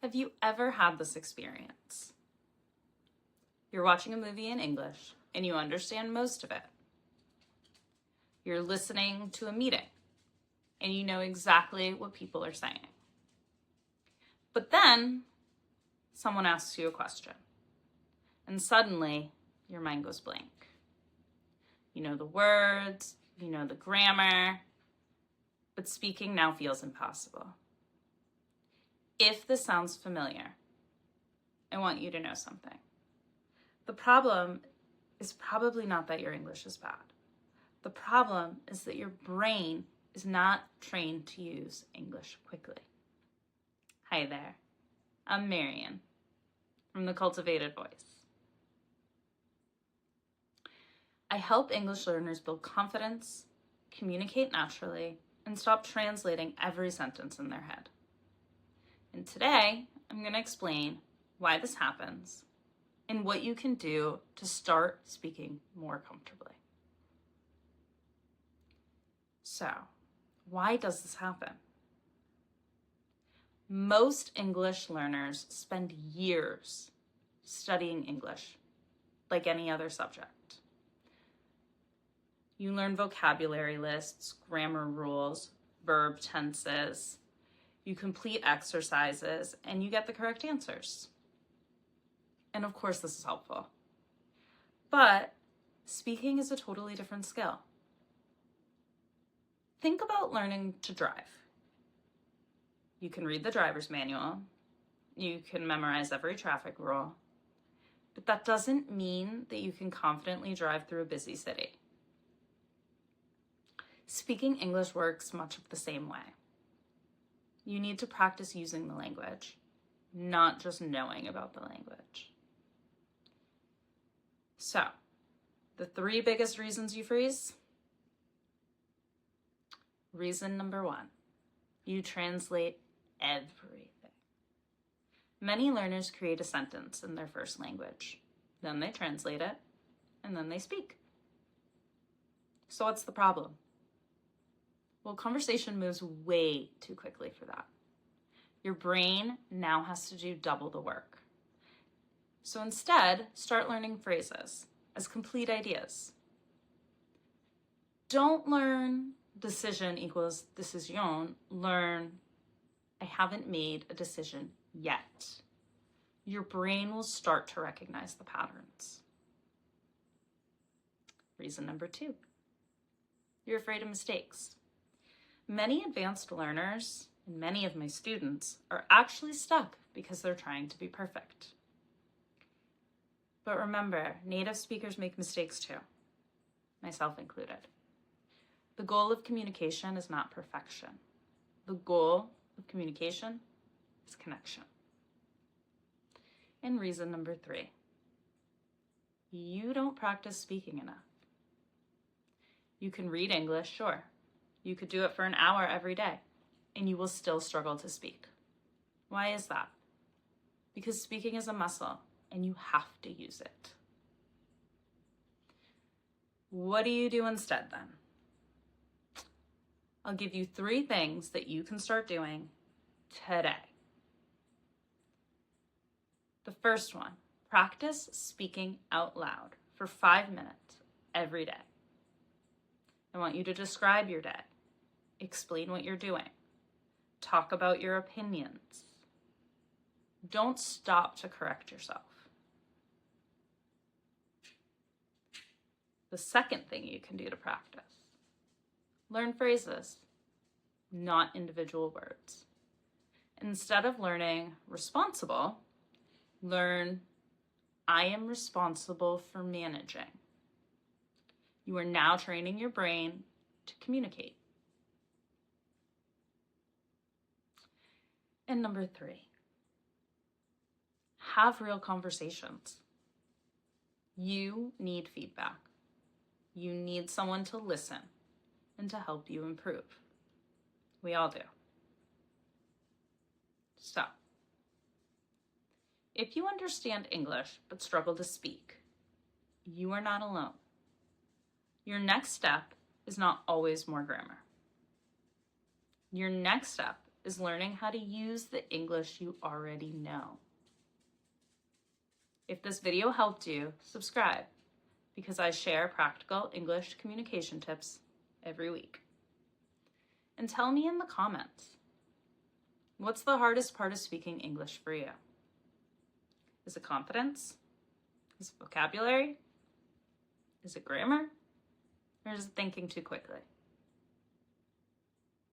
Have you ever had this experience? You're watching a movie in English and you understand most of it. You're listening to a meeting and you know exactly what people are saying. But then someone asks you a question and suddenly your mind goes blank. You know the words, you know the grammar, but speaking now feels impossible. If this sounds familiar, I want you to know something. The problem is probably not that your English is bad. The problem is that your brain is not trained to use English quickly. Hi there, I'm Marian from The Cultivated Voice. I help English learners build confidence, communicate naturally, and stop translating every sentence in their head. And today, I'm going to explain why this happens and what you can do to start speaking more comfortably. So, why does this happen? Most English learners spend years studying English, like any other subject. You learn vocabulary lists, grammar rules, verb tenses. You complete exercises, and you get the correct answers. And of course, this is helpful. But speaking is a totally different skill. Think about learning to drive. You can read the driver's manual. You can memorize every traffic rule. But that doesn't mean that you can confidently drive through a busy city. Speaking English works much of the same way. You need to practice using the language, not just knowing about the language. So, the 3 biggest reasons you freeze. Reason number 1, you translate everything. Many learners create a sentence in their first language, then they translate it, and then they speak. So what's the problem? Well, conversation moves way too quickly for that. Your brain now has to do double the work. So instead, start learning phrases as complete ideas. Don't learn decision equals decision. Learn I haven't made a decision yet. Your brain will start to recognize the patterns. Reason number 2, you're afraid of mistakes. Many advanced learners and many of my students are actually stuck because they're trying to be perfect. But remember, native speakers make mistakes too, myself included. The goal of communication is not perfection. The goal of communication is connection. And reason number 3, you don't practice speaking enough. You can read English, sure. You could do it for an hour every day, and you will still struggle to speak. Why is that? Because speaking is a muscle, and you have to use it. What do you do instead then? I'll give you 3 things that you can start doing today. The first one, practice speaking out loud for 5 minutes every day. I want you to describe your day, explain what you're doing, talk about your opinions. Don't stop to correct yourself. The second thing you can do to practice, learn phrases, not individual words. Instead of learning responsible, learn I am responsible for managing. You are now training your brain to communicate. And number 3, have real conversations. You need feedback. You need someone to listen and to help you improve. We all do. So, if you understand English but struggle to speak, you are not alone. Your next step is not always more grammar. Your next step is learning how to use the English you already know. If this video helped you, subscribe, because I share practical English communication tips every week. And tell me in the comments, what's the hardest part of speaking English for you? Is it confidence? Is it vocabulary? Is it grammar? Or is it thinking too quickly?